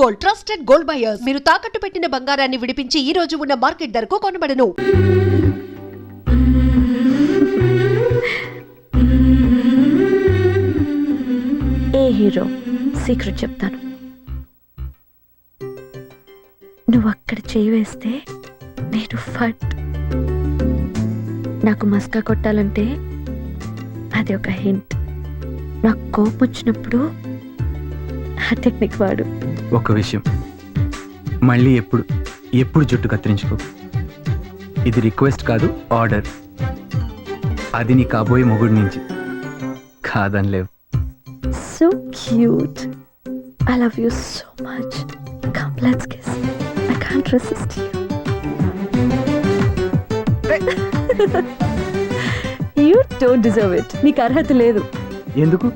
Gold, trusted gold buyers. మీరు తాకట్టు పెట్టిన బంగారాన్ని విడిపించి ఈ రోజు ఉన్న మార్కెట్ ధరకు కొనబడను. ఏ హీరో సీక్రెట్ చెప్తాను. నువ్వు అక్కడ చేయి వేస్తే నేను ఫట్. నాకు మస్కా కొట్టాలంటే అది ఒక హింట్. నాకు కోపం వచ్చినప్పుడు ఆ టెక్నిక్ వాడు. ఒక విషయం, మళ్ళీ ఎప్పుడు జుట్టు కత్తిరించుకో. ఇది రిక్వెస్ట్ కాదు, ఆర్డర్. అది నీ కాబోయే మొగుడి నుంచి. కాదనిలేవు. So cute. I love you so much. Come, let's kiss. I can't resist you. You don't deserve it. నీకు అర్హత లేదు. ఎందుకు?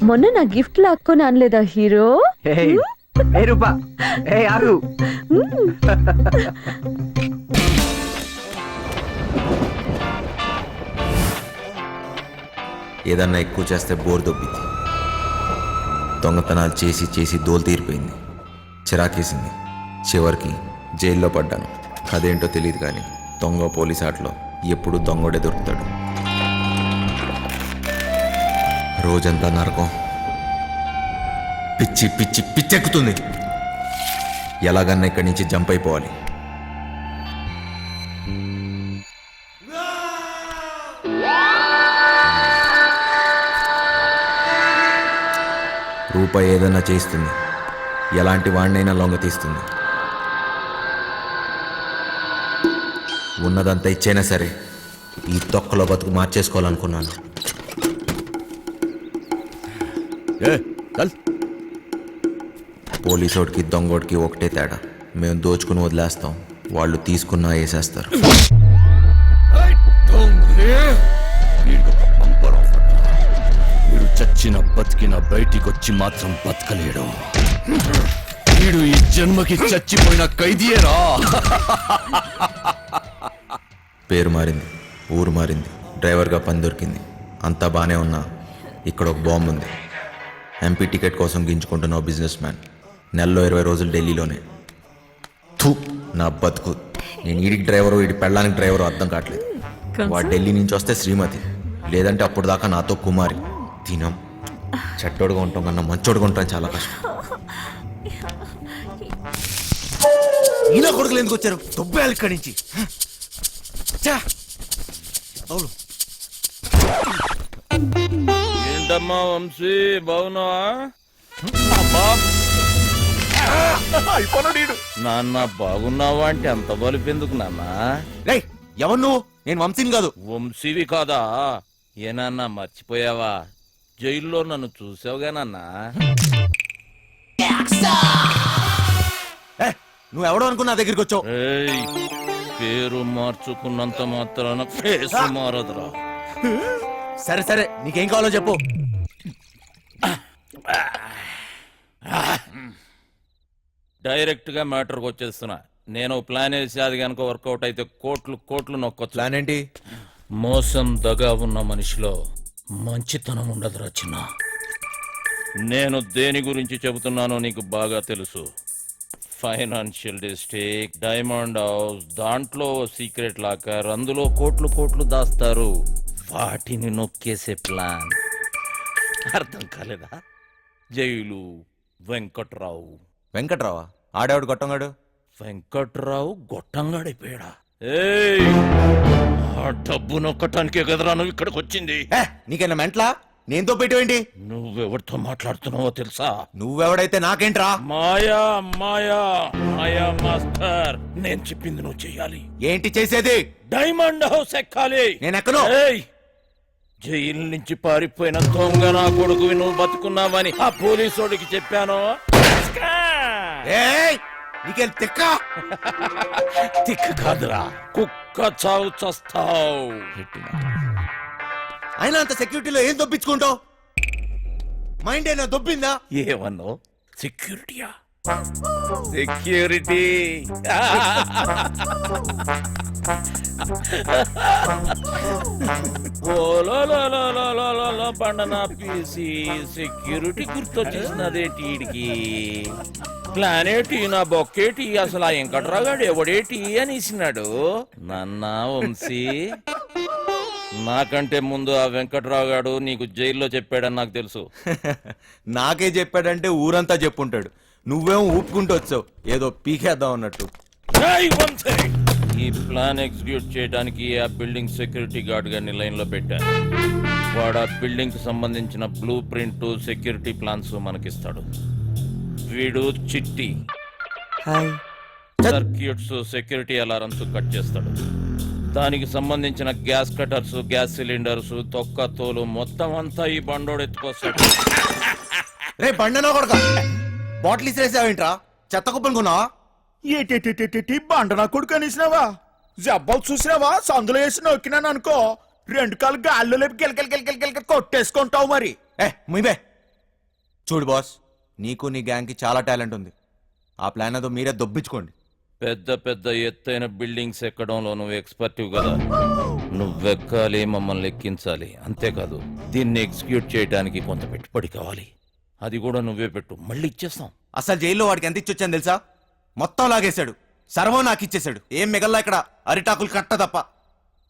మొన్న నా గిఫ్ట్ లాక్కొని అనలేదా హీరో? ఏ రూపా, ఏ ఆగు. ఏదన్నా ఎక్కువ చేస్తే బోర్ దొబ్బింది. దొంగతనాలు చేసి చేసి దోలు తీరిపోయింది, చిరాకేసింది. చివరికి జైల్లో పడ్డాను. అదేంటో తెలియదు కానీ దొంగ పోలీస్ ఆటలో ఎప్పుడు దొంగోడే దొరుకుతాడు. రోజంతా నరకం. పిచ్చి పిచ్చి పిచ్చెక్కుతుంది. ఎలాగన్నా ఇక్కడి నుంచి జంప్ అయిపోవాలి. రూపాయి ఏదైనా చేస్తుంది, ఎలాంటి వాడినైనా లొంగ తీస్తుంది. ఉన్నదంతా ఇచ్చైనా సరే ఈ తొక్కలో బతుకు మార్చేసుకోవాలనుకున్నాను. పోలీసోడికి దొంగోడికి ఒకటే తేడా, మేము దోచుకుని వదిలేస్తాం, వాళ్ళు తీసుకున్నా వేసేస్తారు. వీడు చచ్చిన బతికిన బయటికొచ్చి మాత్రం బతకలేడు. వీడు ఈ జన్మకి చచ్చిపోయిన ఖైదీయేరా. పేరు మారింది, ఊరు మారింది, డ్రైవర్గా పని దొరికింది, అంతా బాగానే ఉన్నా ఇక్కడ ఒక బాంబు ఉంది. ఎంపీ టికెట్ కోసం గింజుకుంటున్న బిజినెస్ మ్యాన్, నెలలో 20 రోజులు ఢిల్లీలోనే. థూ నా బతుకు. నేను ఈడికి డ్రైవరు, ఈడి పెళ్ళానికి డ్రైవరు అర్థం కావట్లేదు. వాడు ఢిల్లీ నుంచి వస్తే శ్రీమతి, లేదంటే అప్పుడు దాకా నాతో కుమారి. తినం చెట్టోడుగా ఉంటాం కన్నా మంచోడుగా ఉంటాం చాలా కష్టం. ఈయన కొడుకులు ఎందుకు వచ్చారు? దొబ్బేయాలి ఇక్కడి నుంచి. ఏంటమ్మా వంశీ, బాగున్నావా? నాన్న బాగున్నావా అంటే అంత బలిపెందుకు నాన్న? ఎవరు నువ్వు? నేను వంశీని కాదు. వంశీవి కాదా? ఏనాన్న మర్చిపోయావా? జైల్లో నన్ను చూసావుగా నాన్న. నువ్వెవడో అనుకున్నా దగ్గరికి వచ్చావు. పేరు మార్చుకున్నంత మాత్రాన ఫేస్ మారదురా. సరే సరే, నీకేం కావాలో చెప్పు. డైరెక్ట్ గా మ్యాటర్కి వచ్చేస్తున్నా. నేను ప్లాన్ వేసి అది కనుక వర్కౌట్ అయితే కోట్లు కోట్లు నొక్కొచ్చు. ప్లాన్ ఏంటి? మోసం దగా ఉన్న మనిషిలో మంచితనం ఉండదురా చిన్న. నేను దేని గురించి చెబుతున్నానో నీకు బాగా తెలుసు. ఫైనాన్షియల్ డిస్ట్రిక్ట్, డైమండ్ హౌస్, దాంట్లో సీక్రెట్ లాకర్, అందులో కోట్లు కోట్లు దాస్తారు. వాటిని నొక్కేసే ప్లాన్. అర్థం కాలేదా? జైలు వెంకట్రావు. వెంకట్రావా? ఆడేవాడు గొట్టంగాడు. వెంకట్రావు గొట్టంగాడైపోయాడా? ఆ డబ్బు నొక్కటానికే కదరా నువ్వు ఇక్కడికి వచ్చింది. నీకైనా మెంట్లా? నేనుతో పెట్టేవేంటి? నువ్వెవరితో మాట్లాడుతున్నావో తెలుసా? నువ్వెవడైతే నాకేంట్రా? మాయా మాయా మాయా మాస్టర్, నేను చెప్పింది నువ్వు చెయ్యాలి. ఏంటి చేసేది? డైమండ్ హౌస్ ఎక్కాలి. నేను ఎక్కను. జైలు నుంచి పారిపోయిన దొంగ నా కొడుకువి నువ్వు బతుకున్నావని ఆ పోలీసోడికి చెప్పాను. నీకేం తిక్క? తిక్క కాదురా, కుక్క చావు చస్తావు. అయినా అంత సెక్యూరిటీలో ఏం దొబ్బించుకుంటావు? మైండ్ అయినా దొబ్బిందా? ఏమన్నావు? సెక్యూరిటీయా? సెక్యూరిటీ పండనా పీసి సెక్యూరిటీ గుర్తొచ్చేసినదే టీడికి. ప్లాన్ ఏంటి నా బొక్కేటి అసలు ఆ వెంకట్రాగాడు ఎవడేటి అని ఇచ్చినాడు నన్న వంశీ నాకంటే ముందు ఆ వెంకట్రాగాడు నీకు జైల్లో చెప్పాడని నాకు తెలుసు. నాకే చెప్పాడంటే ఊరంతా చెప్పుంటాడు. నువ్వేమో ఊపుకుంటూ వచ్చావు ఏదో పీకేద్దాం అన్నట్టు. జై వంశీ! ఈ ప్లాన్ ఎగ్జిక్యూట్ చేయడానికి ఆ బిల్డింగ్ సెక్యూరిటీ గార్డ్ గారిని లైన్ లో పెట్టారు. వాడు ఆ బిల్డింగ్ కి సంబంధించిన బ్లూ ప్రింట్ సెక్యూరిటీ ప్లాన్స్ మనకిస్తాడు. వీడు చిట్టి సర్క్యూట్స్ సెక్యూరిటీ అలారమ్స్ కట్ చేస్తాడు. దానికి సంబంధించిన గ్యాస్ కటర్స్ గ్యాస్ సిలిండర్స్ తొక్క తోలు మొత్తం అంతా ఈ బండోడు ఎత్తుకొస్తాడు. రే బండనో కొడక బాటిల్ ఇసిరేసావేంట్రా? చెత్త కుప్పలు కొన్నావా? ఏటి బండ నా కొడుకు అనేసినావా? జబ్బాలు చూసినావా? సందులో వేసి నొక్కినాను అనుకో, 2 కాలు గాల్లో లేపి గిలకలు కొట్టేసుకుంటావు మరి. ముయిబే చూడు బాస్, నీకు నీ గ్యాంగ్ కి చాలా టాలెంట్ ఉంది. ఆ ప్లాన్ అదో మీరే దొబ్బించుకోండి. పెద్ద పెద్ద ఎత్తైన బిల్డింగ్స్ ఎక్కడంలో నువ్వు ఎక్స్పర్టివ్ కదా. నువ్వెక్కాలి, మమ్మల్ని ఎక్కించాలి. అంతేకాదు దీన్ని ఎగ్జిక్యూట్ చేయడానికి కొంత పెట్టుబడి కావాలి. అది కూడా నువ్వే పెట్టు, మళ్ళీ ఇచ్చేస్తాం. అసలు జైల్లో వాడికి ఎంత ఇచ్చొచ్చాను తెలుసా? మొత్తం లాగేశాడు. సర్వం నాకు ఇచ్చేశాడు. ఏం మిగల్లా ఇక్కడ అరిటాకులు కట్ట తప్ప.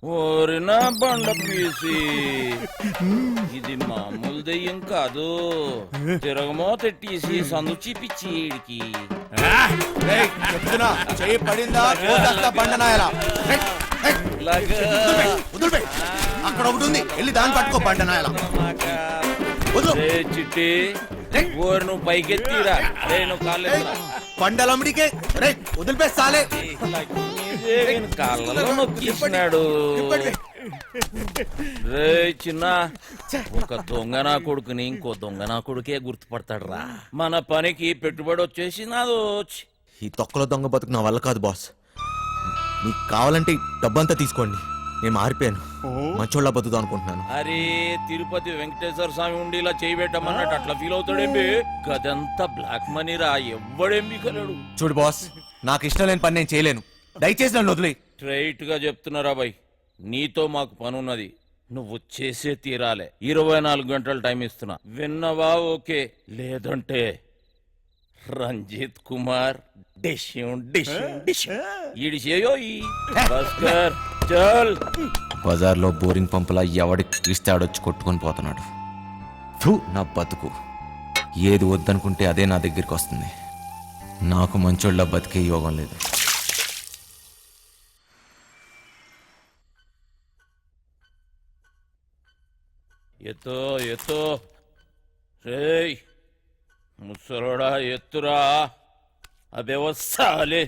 ఓరినా బండ పీసి, ఇది మామూలు దెయ్యం కాదు. తిరగమో తెట్టేసి సందు చూపించి ఈడికి. చెప్తున్నా, చెయ్యి పడిందా కోసేస్తా బండనాయలా. ఇలాగా వదులుపే. అక్కడ ఒకటి ఉంది, వెళ్ళి దాన్ని పట్టుకో బండనాయలా. వదులు. రే చిట్టి, ఓరి నువ్వు పైకెత్తిరా. రే నువ్వు కాలేదు బండలమ్మడికే. రే వదిలిపే సాలే. కాళ్ళలో నొక్కిస్తున్నాడు. రే చిన్న, ఒక దొంగ నా కొడుకుని ఇంకో దొంగ నా కొడుకే గుర్తుపడతాడు రా. మన పనికి పెట్టుబడి వచ్చేసి నాదో. ఈ తొక్కలో దొంగ బతుకు నా వల్ల కాదు బాస్. నీకు కావాలంటే డబ్బంతా తీసుకోండి. నేను మారిపోయాను, మంచోళ్ళ బతుకుదాం అనుకుంటున్నాను. అరే తిరుపతి వెంకటేశ్వర స్వామి ఉండి ఇలా చేయబెట్టమన్నట్టు అట్లా ఫీల్ అవుతాడేంటి? గదంతా బ్లాక్ మనీ రా, ఎవ్వడేం మీకలేడు. చూడు బాస్, నాకు ఇష్టం లేని పని నేను చేయలేను. దయచేసి నన్ను వదిలే. స్ట్రైట్ గా చెప్తున్నారా బాయ్, నీతో మాకు పనున్నది. నువ్వు చేసే తీరాలే. 24 గంటలు టైం ఇస్తున్నా. విన్నవా? ఓకే, లేదంటే రంజిత్ కుమార్ బజార్లో బోరింగ్ పంపులా ఎవడికి ఇస్తే ఆడొచ్చి కొట్టుకొని పోతున్నాడు. ఫు, నా బతుకు. ఏది వద్దనుకుంటే అదే నా దగ్గరికి వస్తుంది. నాకు మంచోళ్ళ బతికే యోగం లేదు. ఎత్తో ఎత్తో రేయ్ ముసలోడా, ఎత్తురా. అబే వస్తాలే.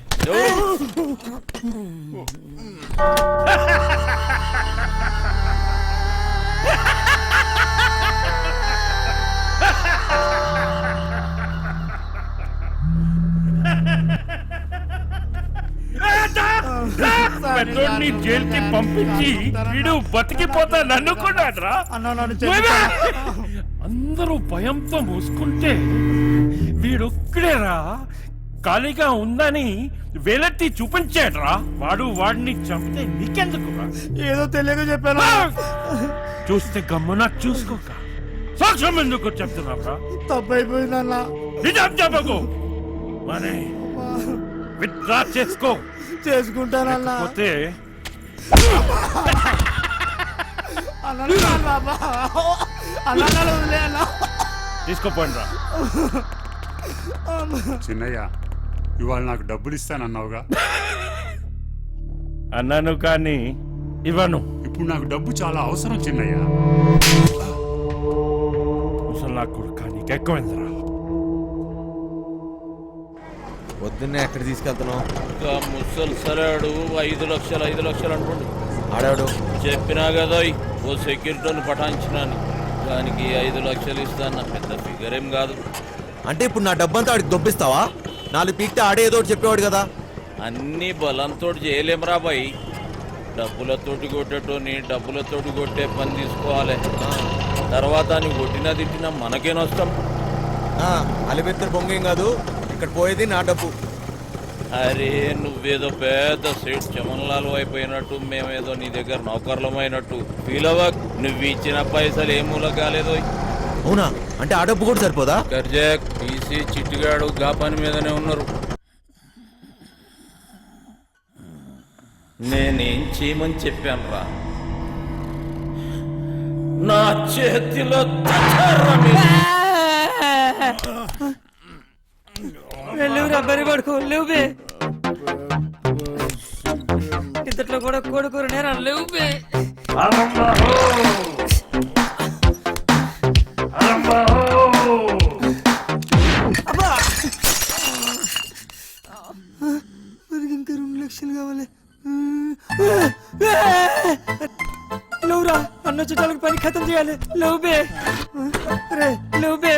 పెద్దోడిని జైలుకి పంపించి వీడు బతికిపోతా నన్ను కొన్నాడ్రా. అందరూ భయంతో మూసుకుంటే వీడొక్కడేరా ఖాళీగా ఉందని వేలెత్తి చూపించాడ్రా. వాడిని చంపితే నీకెందుకురా? ఏదో తెలియక చెప్పాను. చూస్తే గమ్మున చూసుకోక సాక్ష్యం ఎందుకు చెప్తున్నావురా? తప్పైపోయిందన్నా. నిజం చెప్పకు. మనీ విత్డ్రా చేసుకో. చేసుకుంటానన్నా. పోతే తీసుకోపోండి. చిన్నయ్య, ఇవాళ నాకు డబ్బులు ఇస్తానన్నావుగా? అన్నాను కానీ ఇవ్వను. ఇప్పుడు నాకు డబ్బు చాలా అవసరం చిన్నయ్య. అసలు నా కొడుకు నీకెక్కువైందిరా. పొద్దున్నే ఎక్కడ తీసుకెళ్తున్నావు? ముసలు సరాడు 5 లక్షలు 5 లక్షలు అనుకోండి. ఆడాడు చెప్పినా కదా ఓ సెక్యూరిటీని పటాయించినాను. దానికి 5 లక్షలు ఇస్తాను. పెద్ద ఫిగర్ ఏం కాదు. అంటే ఇప్పుడు నా డబ్బంతా ఆడికి దొబ్బిస్తావా? 4 పీక్తే ఆడే ఏదో ఒకటి చెప్పేవాడు కదా. అన్ని బలంతో చేయలేం రా బాయ్. డబ్బులతోటి కొట్టేటోని డబ్బులతోటి కొట్టే పని తీసుకోవాలి. తర్వాత నువ్వు కొట్టినా తిట్టినా మనకే నష్టం. అలిబెత్తరు బొంగేం కాదు, ఇక్కడ పోయేది నా డబ్బు. అరే నువ్వేదో పెద్ద సేట్ చమన్లాలు అయిపోయినట్టు, మేమేదో నీ దగ్గర నౌకర్లమైనట్టు ఫీల్ అవ్వక్. నువ్వు ఇచ్చిన పైసలు ఏ మూల కాలేదో. అవునా? అంటే ఆ డబ్బు కూడా సరిపోదా? కర్జాక్ టీసీ చిట్టిగాడు గా పని మీదనే ఉన్నారు. నేనేం చేయమని చెప్పాను రా? నా చేతిలో దచ్చర్రా మీరు. లేవురా బరి పడుకో లేవు బే ఇంతట్లో కూడా కోడుకూర నేరా లేవు బే ఇంకా 2 లక్షలు కావాలి లేవురా అన్న చుట్టాలకు పని ఖతం చేయాలి లేవు బే రే లేవు బే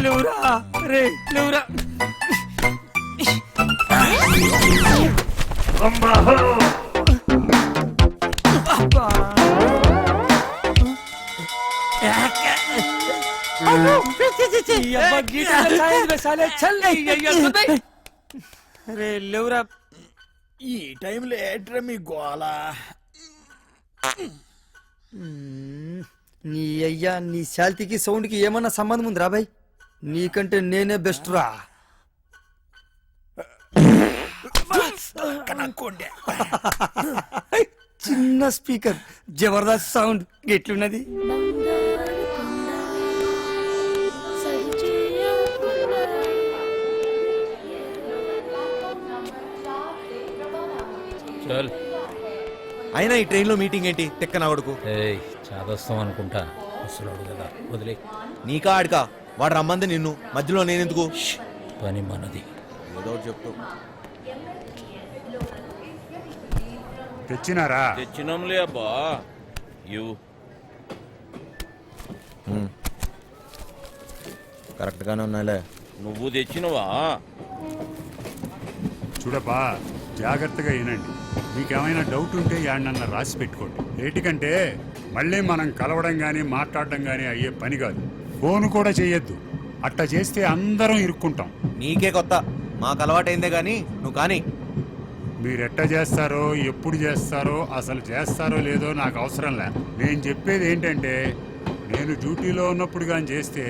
లేవురా రే లేవురా రే లేవురా ఈ టైంలో ఏట్రా మీ గోల? నీ అయ్యా నీ శాల్తీకి సౌండ్కి ఏమన్నా సంబంధం ఉంది రాబాయ్? నీకంటే నేనే బెస్ట్ రా. చిన్న స్పీకర్ జబర్దస్త్ సౌండ్ ఎట్లున్నది? చల్ అయినా ఈ ట్రైన్లో మీటింగ్ ఏంటి? తెక్కన కొడుకు. చాదస్తాం అనుకుంటా, ముసలాడు కదా వదిలే. నీకా ఆడికా? వాడు రమ్మంది నిన్ను, మధ్యలో నేనెందుకు? పని మనది. ఏదో ఒకటి చెప్తావు. తెచ్చినారా? తెచ్చినాంలే అబ్బా. ఇవ్వు. కరెక్ట్గానే ఉన్నాయిలే. నువ్వు తెచ్చినవా? చూడబ్బా, జాగ్రత్తగా వినండి. మీకేమైనా డౌట్ ఉంటే యాడనన్నా రాసి పెట్టుకోండి. ఏటికంటే మళ్ళీ మనం కలవడం కానీ మాట్లాడడం కానీ అయ్యే పని కాదు. ఫోన్ కూడా చేయొద్దు. అట్లా చేస్తే అందరం ఇరుక్కుంటాం. నీకే కొత్త, మాకు అలవాటైందే కానీ నువ్వు కానీ. మీరెట్ట చేస్తారో, ఎప్పుడు చేస్తారో, అసలు చేస్తారో లేదో నాకు అవసరం లే. నేను చెప్పేది ఏంటంటే, నేను డ్యూటీలో ఉన్నప్పుడు కానీ చేస్తే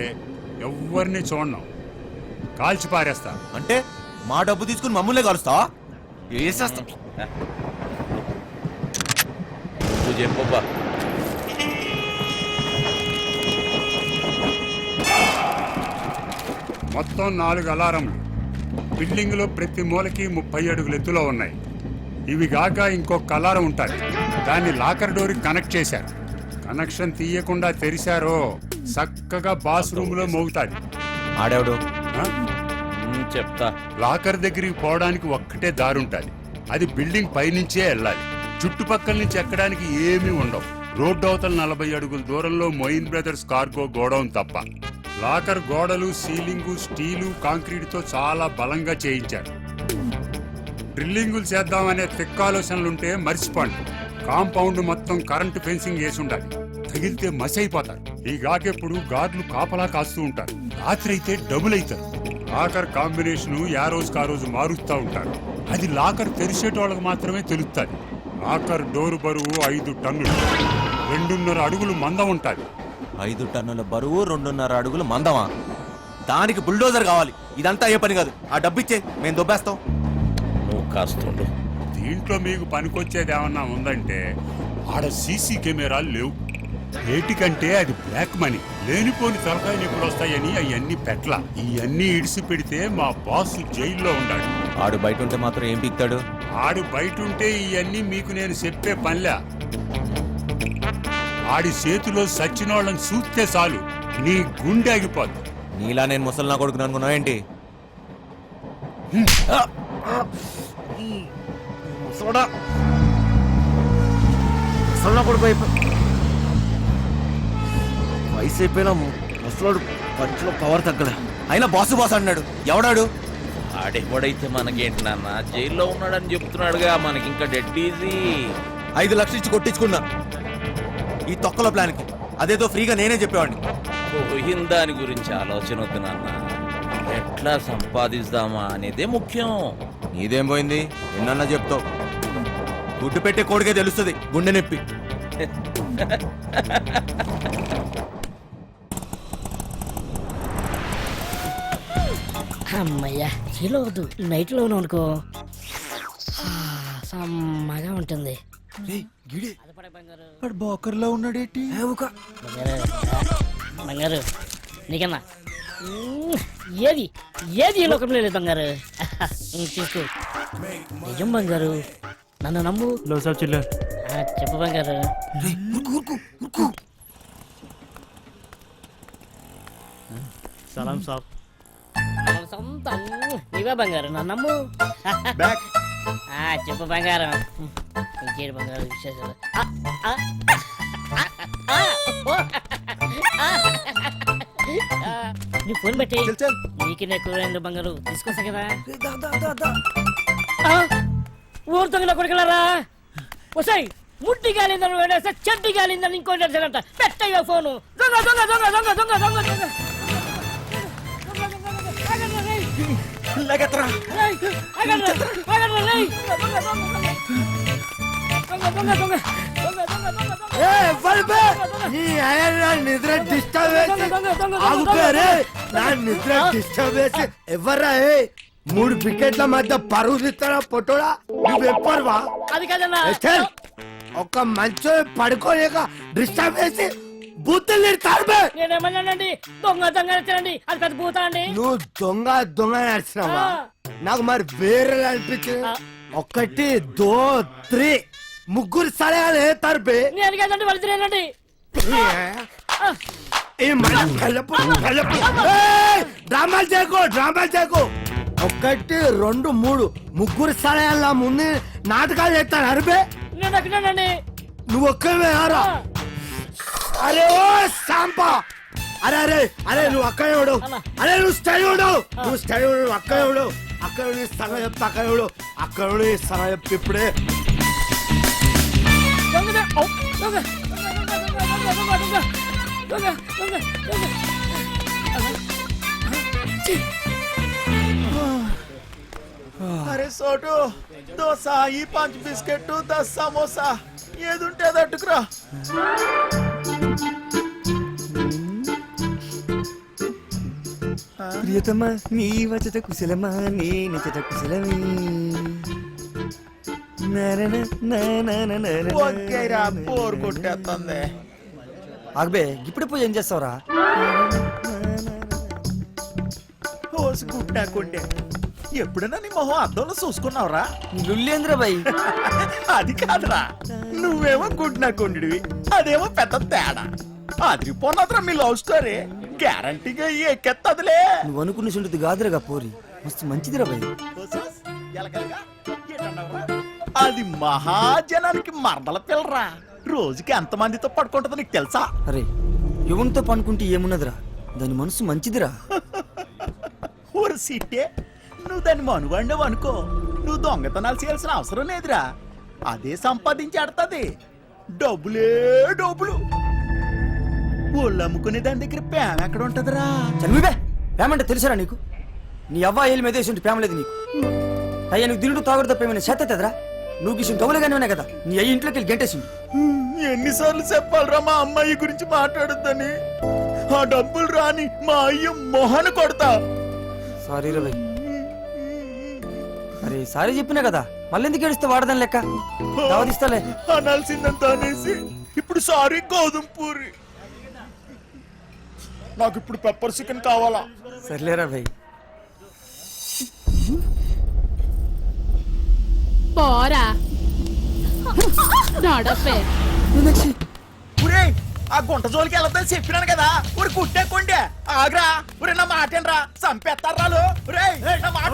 ఎవరిని చూడను, కాల్చి పారేస్తా. అంటే మా డబ్బు తీసుకుని మమ్మల్ని కలుస్తావా? వేసేస్తా. నువ్వు చెప్పబ్బా. మొత్తం 4 అలారంలు బిల్డింగ్లో ప్రతి మూలకి 30 అడుగుల ఎత్తులో ఉన్నాయి. ఇవి గాక ఇంకొక అలారం ఉంటుంది. దాన్ని లాకర్ డోర్కి కనెక్ట్ చేశారు. కనెక్షన్ తీయకుండా తెరిచారో చక్కగా బాత్రూమ్ లో మోగుతాది. ఆడేవుడు చెప్తా. లాకర్ దగ్గరికి పోవడానికి ఒక్కటే దారుంటుంది. అది బిల్డింగ్ పైనుంచే వెళ్ళాలి. చుట్టుపక్కల నుంచి ఎక్కడానికి ఏమీ ఉండవు. రోడ్డు అవతల 40 అడుగుల దూరంలో మొయిన్ బ్రదర్స్ కార్గో గోడౌన్ తప్ప. లాకర్ గోడలు, సీలింగు స్టీలు, కాంక్రీట్తో చాలా బలంగా చేయించారు. డ్రిల్లింగులు చేద్దామనే తిక్కాలోచనలుంటే మర్చిపోండి. కాంపౌండ్ మొత్తం కరెంటు ఫెన్సింగ్ వేసి ఉండాలి. తగిలితే మసి అయిపోతారు. ఈ గాకెప్పుడు గార్డులు కాపలా కాస్తూ ఉంటారు. రాత్రి అయితే డబుల్ అవుతారు. లాకర్ కాంబినేషన్ ఆ రోజుకి ఆ రోజు మారుస్తూ ఉంటారు. అది లాకర్ తెరిచేటోళ్ళకి మాత్రమే తెలుస్తుంది. లాకర్ డోరు బరువు 5 టన్నులు, 2.5 అడుగులు మందం ఉంటుంది. 5 టన్నుల బరువు, 2.5 అడుగులు మందమా? దానికి బుల్డోజర్ కావాలి. ఇదంతా అయ్యే పని కాదు. ఆ డబ్బిచ్చే, మేము దొబ్బేస్తాం. నువ్వు కాస్తుండు. దీంట్లో మీకు పనికొచ్చేది ఏమన్నా ఉందంటే, ఆడ సీసీ కెమెరాలు లేవు. ఏటికంటే అది బ్లాక్ మనీ. లేనిపోని తలకాయలు ఎప్పుడు వస్తాయని అవన్నీ పెట్ల. ఇవన్నీ ఇడిసి పెడితే మా బాస్ జైల్లో ఉండాడు. ఆడు బయట ఉంటే మాత్రం ఏం పీక్తాడు? ఆడు బయట ఉంటే ఇవన్నీ మీకు నేను చెప్పే పనిలే. ఆడి చేతిలో సచ్చినోళ్ళని చూస్తే చాలు నీ గుండె ఆగిపోద్ది. నీలా నేను ముసలి నా కొడుకుని అనుకున్నావు ఏంటి? వయసు అయిపోయినా ముసలోడు పంచులో పవర్ తగ్గలే. అయినా బాసు బాస్ అన్నాడు. ఎవడాడు? ఆడెవడైతే మనకేంటి నాన్న, జైల్లో ఉన్నాడని చెప్తున్నాడుగా. మనకి ఇంకా డెడ్ ఈజీ. 5 లక్షలు ఇచ్చి కొట్టించుకున్నా ఈ తొక్కల ప్లాన్కి. అదేదో ఫ్రీగా నేనే చెప్పేవాడిని. పోయిన దాని గురించి ఆలోచన వద్దు నాన్న. ఎట్లా సంపాదిస్తామా అనేదే ముఖ్యం. నీదేం పోయింది? ఎన్నన్నా చెప్తావు. గుడ్డు పెట్టే కోడికే తెలుస్తుంది గుండె నొప్పి. అమ్మయ్యా చీలో వద్దు నైట్లో అనుకో సమ్మగా ఉంటుంది. అదపడే బంగారు. బోకర్లో ఉన్నాడేటి బంగారు బంగారు నీకన్నా ఏది ఏది ఈ లోకంలో లేదు బంగారు. తీసుకో నిజం బంగారు నన్ను నమ్ము. చెప్పు బంగారు. సలాం సాబ్ సొంతం నీవే బంగారు నన్ను నమ్ము. చెప్పు బంగారం ఇంకేడు బంగారు విశేషాలు. నీ ఫోన్ పెట్టి నీకు ఎక్కువ బంగారు తీసుకొస్తా కదా. ఊరు దొంగల కొడుకులారా వసాయి ముట్టి గాలిందని వేడేస్తే చెడ్డి గాలిందని ఇంకోటి అంట. పెట్టయ్యా ఫోను. దొంగ దొంగ దొంగ దొంగ దొంగ దొంగ దొంగ నిద్ర డిస్టర్బ్ నిద్ర డిస్టర్బ్ చేసి ఎవర్రా? 3 వికెట్ల మధ్య పరువు తీస్తారా పొట్టోడా? నువ్వెప్పరువా? అది కదన్నా ఒక్క మంచో పడుకోలేక డిస్టర్బ్ చేసి బూతులు తిడతారు. నేనేమన్నానండి? దొంగ దొంగ నచ్చండి అది పెద్ద భూత అండి. నువ్వు దొంగ దొంగ నడిచినావా? నాకు మరి వేరే అనిపించింది. 1 2 3 ముగ్గురు సలహాలు తరపే. నేను కదండి వాళ్ళు తినేనండి. డ్రామాలు చేయకు డ్రామాలు చేయకు. 1 2 3 ముగ్గురు సలహాల ముందు నాటకాలు చేస్తాను అరిపే. నేను అక్కడేనండి. నువ్వు ఒక్కవే రా. అరే ఓ సాంపా. అరే అరే అరే నువ్వు అక్కడే ఉడు. అరే నువ్వు స్టడీ ఉడు. నువ్వు స్టడీ ఉడు. అక్కడే ఉడు. అక్కడ సగం చెప్తా. అక్కడ ఉడు. అక్కడ సగం చెప్తే ఇప్పుడే. అరే సోటు దోశ ఈ 5 బిస్కెట్ 10 సమోసా ఏదుంటే అది అట్టుకురా. ప్రియతమా నీ వచ్చట కుశలమా నీ నిచట కుశలమే. ఓకేరా బోర్ కొట్టేస్తుంది. ఆగబే ఇప్పుడు పోయి ఏం చేస్తావురా? ఓసి గుడ్డాకుండే ఎప్పుడైనా నీ మొహం అద్దంలో చూసుకున్నావురా? లుల్లేంద్ర బాయ్. అది కాదురా, నువ్వేమో గుడ్నాకుండివి అదేమో పెద్ద తేడా. అదిరిపోన్నదిరా మీ లవ్ స్టోరీ. గ్యారంటీగా ఎక్కెత్తదులే. నువ్వు అనుకున్న చుంటుంది కాదురగా పోరి. మస్తు మంచిదిరా బాయ్. అది మహాజనానికి మరదల పిల్లరా. రోజుకి ఎంత మందితో పడుకుంటుందో నీకు తెలుసా? అరే ఎవరితో పనుకుంటే ఏమున్నదిరా? దాని మనసు మంచిదిరా. ఊరు సిట్టే నువ్వు దాన్ని మనువాడినావు అనుకో, నువ్వు దొంగతనాలు చేయాల్సిన అవసరం లేదురా. అదే సంపాదించి ఆడుతుంది. డబ్బులే డబ్బులు. ఒళ్ళు అమ్ముకునే దాని దగ్గర ప్రేమ ఎక్కడ ఉంటదిరా? చనివిబే ప్రేమ అంటే తెలుసరా నీకు? నీ అవ్వ ఏళ్ళు మీద వేసి ప్రేమ లేదు నీకు. అయ్యా నువ్వు తింటూ తాగుడు తప్ప ఏమైనా చేతరా? నువ్వు గిసిన గౌలుగానే ఉన్నాయి కదా నీ అయ్యి ఇంట్లోకి వెళ్ళి గంటేసింది. ఎన్నిసార్లు చెప్పాలరా మా అమ్మాయి గురించి మాట్లాడొద్దని? ఆ డబ్బులు రాని మా అయ్య మొహన కొడతా. సారీ రవి. అరే సారీ చెప్పినా కదా మళ్ళీ ఎందుకు ఏడిస్తే వాడదాని లెక్క. దావదిస్తాలే. అనాల్సిందంత అనేసి ఇప్పుడు సారీ గోధుమ పూరి. నాకు ఇప్పుడు పెప్పర్ చికెన్ కావాలా? సర్లేరా భయ్. పోరా నడపే. ఆ గుంట జోలికి వెళ్ళొద్దని చెప్పినాను కదా. ఊరి కుట్టేకోండి ఆగ్రా. ఊరే నా మాటేనరా చంపేస్తారాలు. నా మాట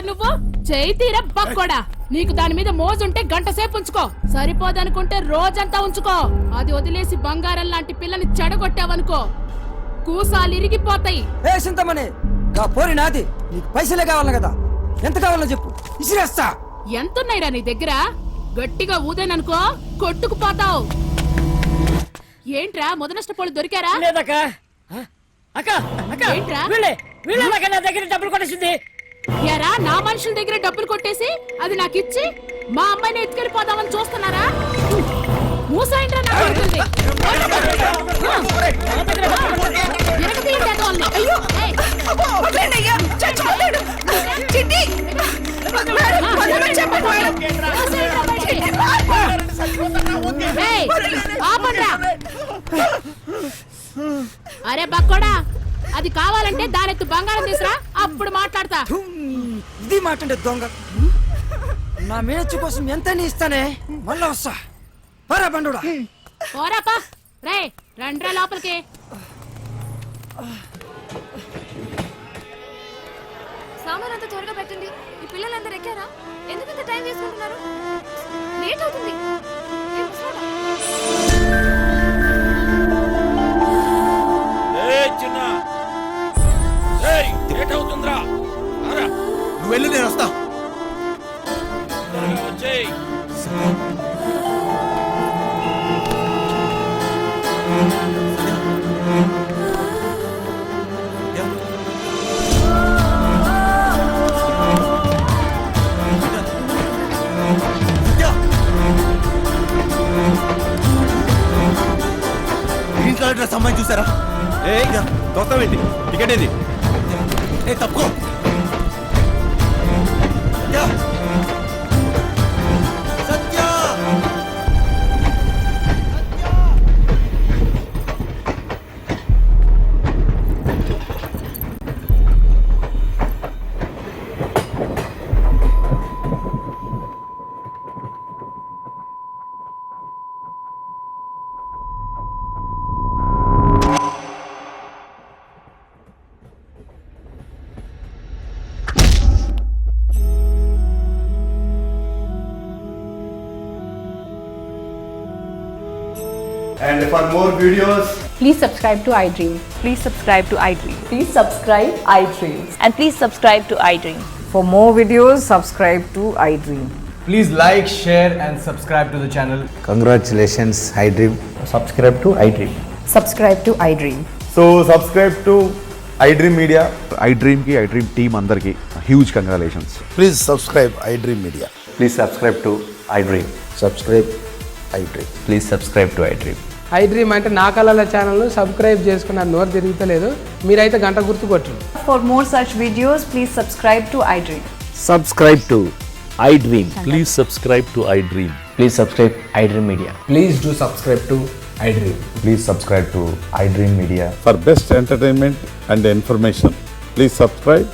నువ్వు చేయి తీర బక్కోడా. నీకు దాని మీద మోజుంటే గంట సేపు ఉంచుకో, సరిపోదనుకుంటే రోజంతా ఉంచుకో. అది వదిలేసి బంగారం లాంటి పిల్లని చెడగొట్టావనుకో కూసాలు ఇరిగిపోతాయి. ఏ సింతమనే గా పోరి నాది. నీకు పైసలే కావాలి కదా, ఎంత కావాలో చెప్పు ఇసిరేస్తా. ఎంతున్నాయిరా నీ దగ్గర? గట్టిగా ఊదేననుకో కొట్టుకుపోతావు. ఏంట్రా మొదనష్టపోళ్ళు దొరికారా? లేదక్క అక్క అక్క ఏంట్రా? వీళ్ళే నా దగ్గర డబ్బులు కొట్టేసింది. ఎరా నా మనుషుల దగ్గర డబ్బులు కొట్టేసి అది నాకు ఇచ్చి మా అమ్మాయిని ఎత్తుకెళ్ళిపోదామని చూస్తున్నారా? మూసాయంట్రా నా కొడుకుల్ని. ఎరగతీయండి ఏదో వాళ్ళని. అయ్యో, ఏయ్. మూసేయండ్రా బయటికి. ఏయ్, ఆపండ్రా. అరే బక్కోడా, అది కావాలంటే దానెత్తు బంగారం తీసురా, అప్పుడు మాట్లాడతా. ఇది మాట దొంగ. నా మేనచ్చు కోసం ఎంత ఇస్తానే, మళ్ళా వస్తా. పరా బండుడా. పోరాపా. రే రండ్రా లోపలికి. సామాన్ అంతా త్వరగా పెట్టండి. ఈ పిల్లలందరూ ఎక్కారా? ఎందుకంత టైం తీసుకుంటున్నారు? లేట్ అవుతుంది. ఏ ముసలాడా? చిన్న లేట్ అవుతుందిరా. నువ్వు వెళ్ళి నేను వస్తా. వచ్చేయ్. గ్రీన్ కలర్ డ్రెస్ అమ్మాయి చూసారా? ఏంటి టికెట్ ఏది? ఏ తప్పుకో. సత్య And for more videos, Please subscribe to iDream. Please subscribe to iDream. Please subscribe iDream. And please subscribe to iDream. For more videos, subscribe to iDream. Please like, share and subscribe to the channel. Congratulations iDream. Subscribe to iDream. Subscribe to iDream. So subscribe to iDream media. iDream కి iDream team అందరికి huge congratulations. Please subscribe iDream media. Please subscribe to iDream. Subscribe iDream. Please subscribe to iDream. iDream అంటే నా కళల ఛానల్ను subscribe చేసుకున్న నోరు తిరుగుతలేదు. మీరైతే గంట గుర్తు కొట్టండి. For more such videos, please subscribe to iDream. Subscribe to iDream. Please subscribe to iDream. Please subscribe iDream Media. Please do subscribe to iDream. Please subscribe to iDream media. For best entertainment and information please subscribe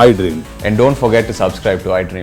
iDream. And don't forget to subscribe to iDream.